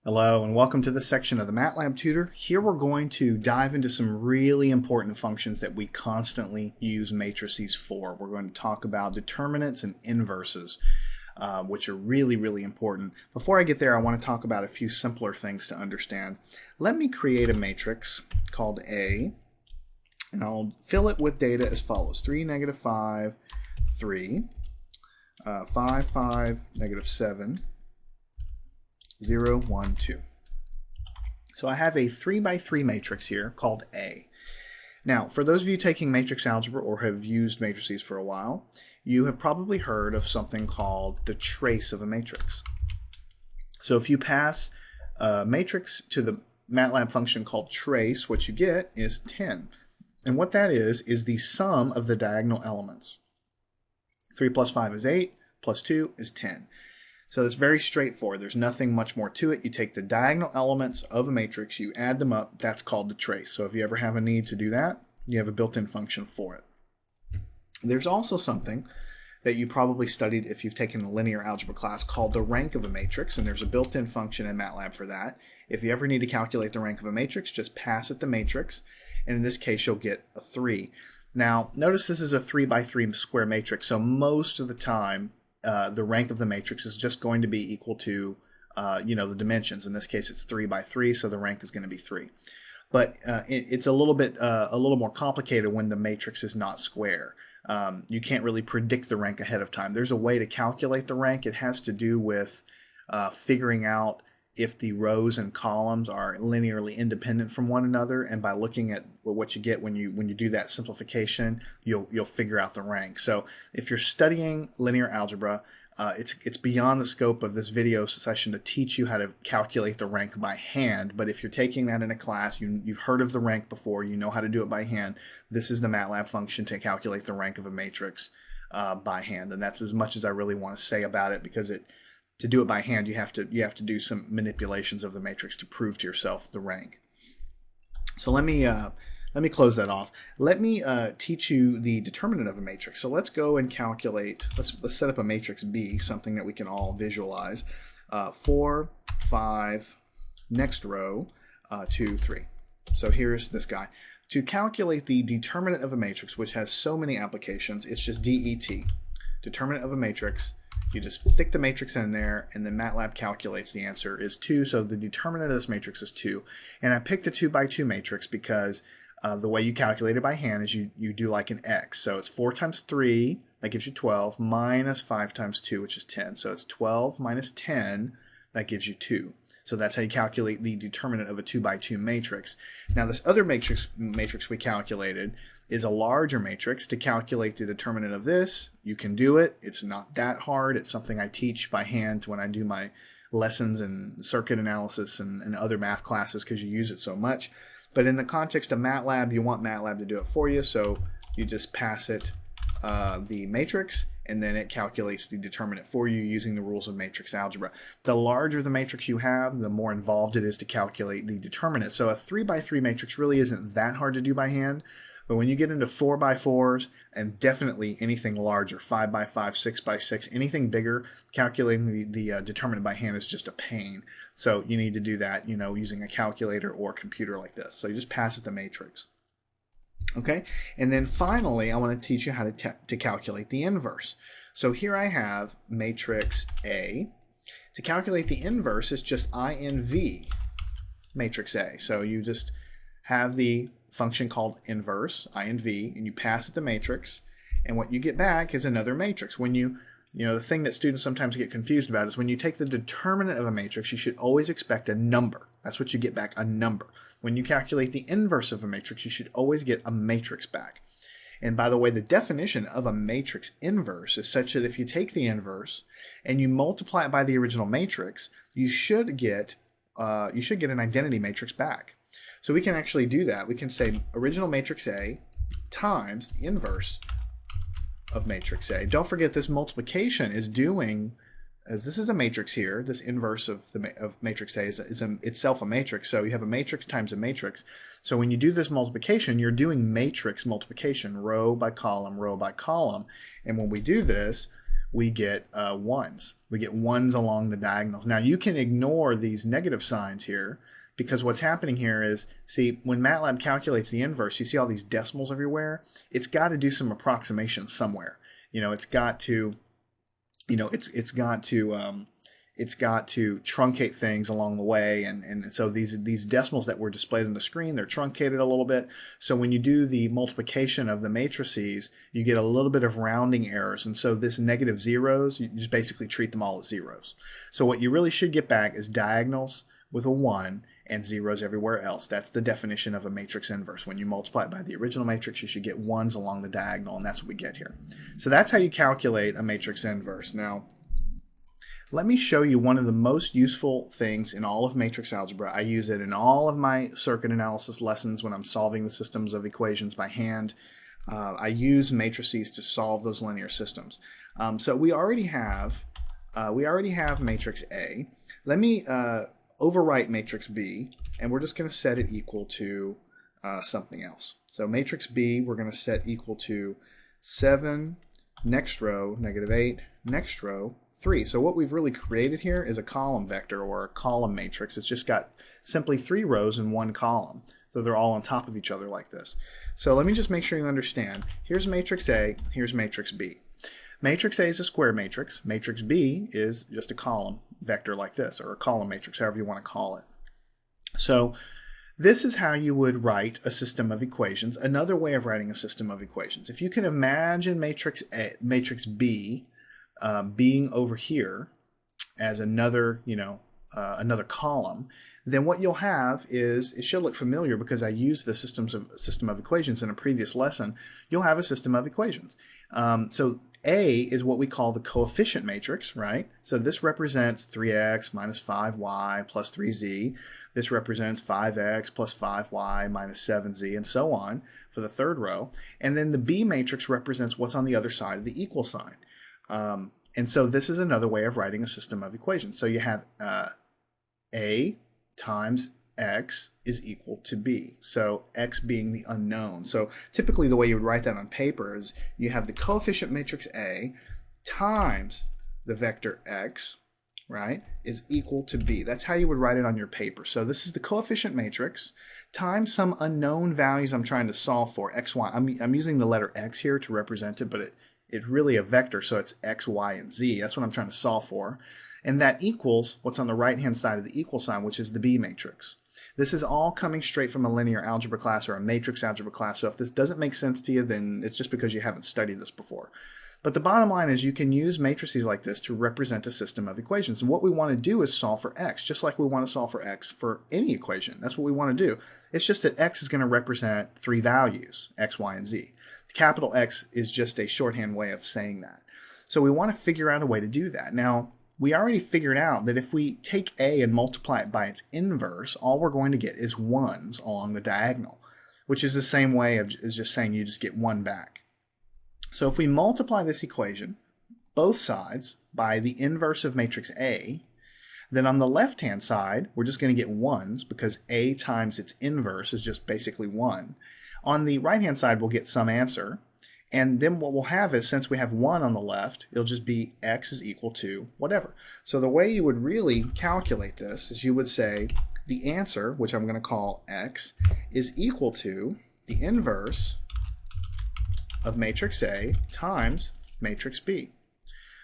Hello and welcome to this section of the MATLAB Tutor. Here we're going to dive into some really important functions that we constantly use matrices for. We're going to talk about determinants and inverses, which are really important. Before I get there, I want to talk about a few simpler things to understand. Let me create a matrix called A, and I'll fill it with data as follows. 3, negative 5, 3, 5, 5, negative 7, 0, 1, 2. So I have a 3 by 3 matrix here called A. Now, for those of you taking matrix algebra or have used matrices for a while, you have probably heard of something called the trace of a matrix. So if you pass a matrix to the MATLAB function called trace, what you get is 10. And what that is the sum of the diagonal elements. 3 plus 5 is 8, plus 2 is 10. So it's very straightforward. There's nothing much more to it. You take the diagonal elements of a matrix, you add them up, that's called the trace. So if you ever have a need to do that, you have a built-in function for it. There's also something that you probably studied if you've taken a linear algebra class called the rank of a matrix, and there's a built-in function in MATLAB for that. If you ever need to calculate the rank of a matrix, just pass it the matrix, and in this case you'll get a 3. Now, notice this is a 3 by 3 square matrix, so most of the time the rank of the matrix is just going to be equal to, the dimensions. In this case, it's 3 by 3, so the rank is going to be 3. But it's a little more complicated when the matrix is not square. You can't really predict the rank ahead of time. There's a way to calculate the rank. It has to do with figuring out if the rows and columns are linearly independent from one another, and by looking at what you get when you do that simplification, you'll figure out the rank. So if you're studying linear algebra, it's beyond the scope of this video session to teach you how to calculate the rank by hand. But if you're taking that in a class, you've heard of the rank before, you know how to do it by hand. This is the MATLAB function to calculate the rank of a matrix by hand, and that's as much as I really want to say about it, because to do it by hand, you have to do some manipulations of the matrix to prove to yourself the rank. So let me close that off. Let me teach you the determinant of a matrix. So let's go and calculate. Let's set up a matrix B, something that we can all visualize. 4, 5, next row, 2, 3. So here's this guy. To calculate the determinant of a matrix, which has so many applications, it's just DET, determinant of a matrix. You just stick the matrix in there, and then MATLAB calculates the answer is 2. So the determinant of this matrix is 2. And I picked a 2 by 2 matrix because the way you calculate it by hand is you do like an X. So it's 4 times 3, that gives you 12, minus 5 times 2, which is 10. So it's 12 minus 10, that gives you 2. So that's how you calculate the determinant of a 2 by 2 matrix. Now this other matrix we calculated is a larger matrix. To calculate the determinant of this, you can do it. It's not that hard. It's something I teach by hand when I do my lessons in circuit analysis and other math classes, because you use it so much. But in the context of MATLAB, you want MATLAB to do it for you, so you just pass it the matrix, and then it calculates the determinant for you using the rules of matrix algebra. The larger the matrix you have, the more involved it is to calculate the determinant. So a 3 by 3 matrix really isn't that hard to do by hand. But when you get into 4 by 4s, and definitely anything larger, 5 by 5, 6 by 6, anything bigger, calculating the determinant by hand is just a pain. So you need to do that, using a calculator or a computer like this. So you just pass it the matrix. Okay, and then finally, I want to teach you how to calculate the inverse. So here I have matrix A. To calculate the inverse, it's just INV matrix A. So you just have the function called inverse, INV, and you pass it the matrix, and what you get back is another matrix. When the thing that students sometimes get confused about is when you take the determinant of a matrix, you should always expect a number. That's what you get back, a number. When you calculate the inverse of a matrix, you should always get a matrix back. And by the way, the definition of a matrix inverse is such that if you take the inverse and you multiply it by the original matrix, you should get an identity matrix back. So we can actually do that. We can say original matrix A times the inverse of matrix A. Don't forget, this multiplication is doing, as this is a matrix here, this inverse of matrix A is itself a matrix. So you have a matrix times a matrix. So when you do this multiplication, you're doing matrix multiplication, row by column, row by column. And when we do this, we get ones. We get ones along the diagonals. Now you can ignore these negative signs here because what's happening here is, see, when MATLAB calculates the inverse, you see all these decimals everywhere. It's got to do some approximation somewhere. It's got to, it's got to truncate things along the way, and so these decimals that were displayed on the screen, they're truncated a little bit. So when you do the multiplication of the matrices, you get a little bit of rounding errors, and so this negative zeros, you just basically treat them all as zeros. So what you really should get back is diagonals with a 1 and zeros everywhere else. That's the definition of a matrix inverse. When you multiply it by the original matrix, you should get ones along the diagonal, and that's what we get here. So that's how you calculate a matrix inverse. Now, let me show you one of the most useful things in all of matrix algebra. I use it in all of my circuit analysis lessons when I'm solving the systems of equations by hand. I use matrices to solve those linear systems. So we already have matrix A. Let me overwrite matrix B, and we're just going to set it equal to something else. So matrix B, we're going to set equal to 7, next row, -8, next row, 3. So what we've really created here is a column vector or a column matrix. It's just got simply 3 rows in one column. So they're all on top of each other like this. So let me just make sure you understand. Here's matrix A, here's matrix B. Matrix A is a square matrix. Matrix B is just a column vector like this, or a column matrix, however you want to call it. So this is how you would write a system of equations, another way of writing a system of equations. If you can imagine matrix B being over here as another, another column, then what you'll have is, it should look familiar because I used the system of equations in a previous lesson. You'll have a system of equations. So A is what we call the coefficient matrix, right? So this represents 3x minus 5y plus 3z. This represents 5x plus 5y minus 7z, and so on for the third row. And then the B matrix represents what's on the other side of the equal sign. And so this is another way of writing a system of equations. So you have A times x is equal to b. So x being the unknown. So typically the way you would write that on paper is you have the coefficient matrix A times the vector x, right, is equal to b. That's how you would write it on your paper. So this is the coefficient matrix times some unknown values I'm trying to solve for, x, y. I'm using the letter x here to represent it, but it's really a vector, so it's x, y, and z. That's what I'm trying to solve for. And that equals what's on the right-hand side of the equal sign, which is the B matrix. This is all coming straight from a linear algebra class or a matrix algebra class, so if this doesn't make sense to you, then it's just because you haven't studied this before. But the bottom line is you can use matrices like this to represent a system of equations. And what we want to do is solve for x, just like we want to solve for x for any equation. That's what we want to do. It's just that x is going to represent 3 values, x, y, and z. Capital X is just a shorthand way of saying that. So we want to figure out a way to do that. Now, we already figured out that if we take A and multiply it by its inverse, all we're going to get is 1s along the diagonal, which is the same way as just saying you just get 1 back. So if we multiply this equation, both sides, by the inverse of matrix A, then on the left-hand side, we're just going to get 1s because A times its inverse is just basically 1. On the right-hand side, we'll get some answer. And then what we'll have is, since we have 1 on the left, it'll just be x is equal to whatever. So the way you would really calculate this is you would say the answer, which I'm going to call x, is equal to the inverse of matrix A times matrix B.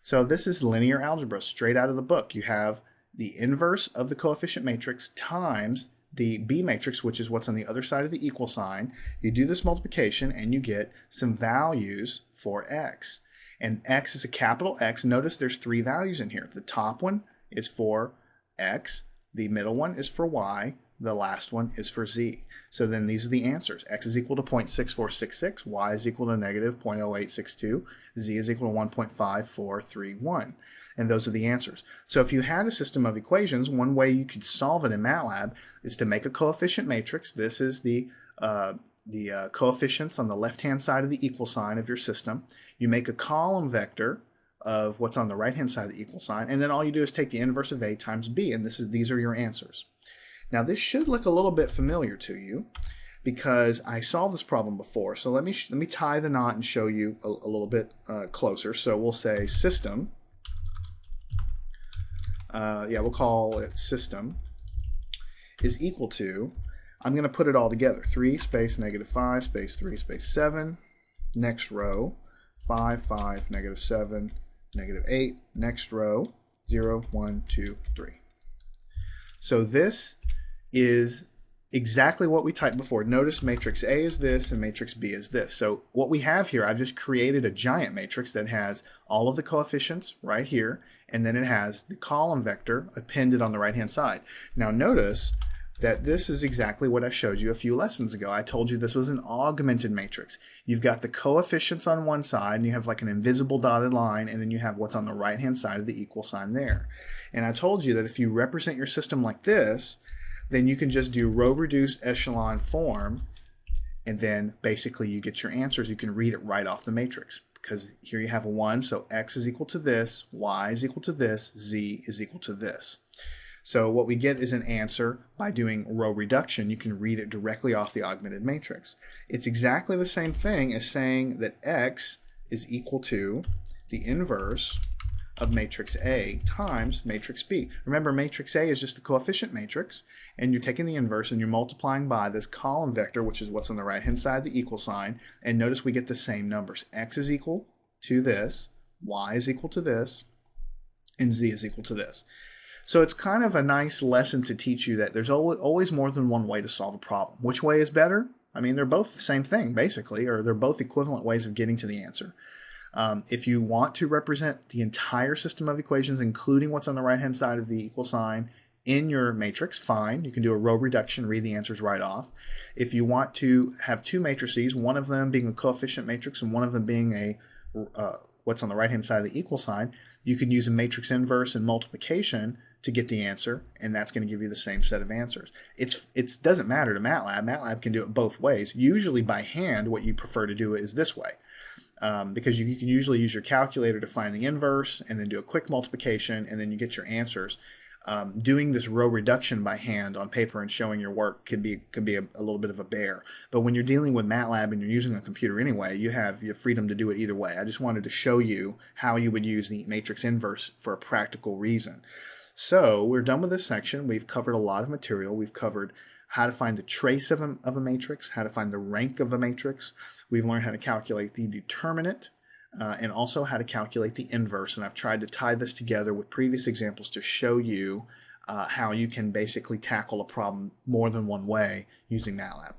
So this is linear algebra straight out of the book. You have the inverse of the coefficient matrix times the B matrix, which is what's on the other side of the equal sign. You do this multiplication and you get some values for x. And x is a capital X. Notice there's 3 values in here. The top one is for x, the middle one is for y, the last one is for z. So then these are the answers. X is equal to 0.6466, y is equal to negative 0.0862, z is equal to 1.5431. And those are the answers. So if you had a system of equations, one way you could solve it in MATLAB is to make a coefficient matrix. This is the coefficients on the left-hand side of the equal sign of your system. You make a column vector of what's on the right-hand side of the equal sign, and then all you do is take the inverse of A times B, and these are your answers. Now this should look a little bit familiar to you because I solved this problem before. So let me tie the knot and show you a little bit closer. So we'll say system. We'll call it system is equal to, I'm going to put it all together. 3 space -5 space 3 space 7. Next row, 5, 5, -7, -8. Next row, 0, 1, 2, 3. So this is exactly what we typed before. Notice matrix A is this and matrix B is this. So what we have here, I've just created a giant matrix that has all of the coefficients right here, and then it has the column vector appended on the right-hand side. Now notice that this is exactly what I showed you a few lessons ago. I told you this was an augmented matrix. You've got the coefficients on one side, and you have like an invisible dotted line, and then you have what's on the right-hand side of the equal sign there. And I told you that if you represent your system like this, then you can just do row reduced echelon form, and then basically you get your answers. You can read it right off the matrix, because here you have a 1, so x is equal to this, y is equal to this, z is equal to this. So what we get is an answer by doing row reduction. You can read it directly off the augmented matrix. It's exactly the same thing as saying that x is equal to the inverse of matrix A times matrix B. Remember, matrix A is just the coefficient matrix, and you're taking the inverse and you're multiplying by this column vector, which is what's on the right-hand side of the equal sign, and notice we get the same numbers. X is equal to this, y is equal to this, and z is equal to this. So it's kind of a nice lesson to teach you that there's always more than one way to solve a problem. Which way is better? I mean, they're both the same thing, basically, or they're both equivalent ways of getting to the answer. If you want to represent the entire system of equations, including what's on the right-hand side of the equal sign, in your matrix, fine. You can do a row reduction, read the answers right off. If you want to have two matrices, one of them being a coefficient matrix and one of them being a what's on the right-hand side of the equal sign, you can use a matrix inverse and multiplication to get the answer, and that's going to give you the same set of answers. It doesn't matter to MATLAB. MATLAB can do it both ways. Usually by hand, what you prefer to do is this way. Because you can usually use your calculator to find the inverse and then do a quick multiplication and then you get your answers. Doing this row reduction by hand on paper and showing your work could be a little bit of a bear. But when you're dealing with MATLAB and you're using a computer anyway, you have your freedom to do it either way. I just wanted to show you how you would use the matrix inverse for a practical reason. So we're done with this section. We've covered a lot of material. We've covered how to find the trace of a matrix, how to find the rank of a matrix. We've learned how to calculate the determinant and also how to calculate the inverse. And I've tried to tie this together with previous examples to show you how you can basically tackle a problem more than one way using MATLAB.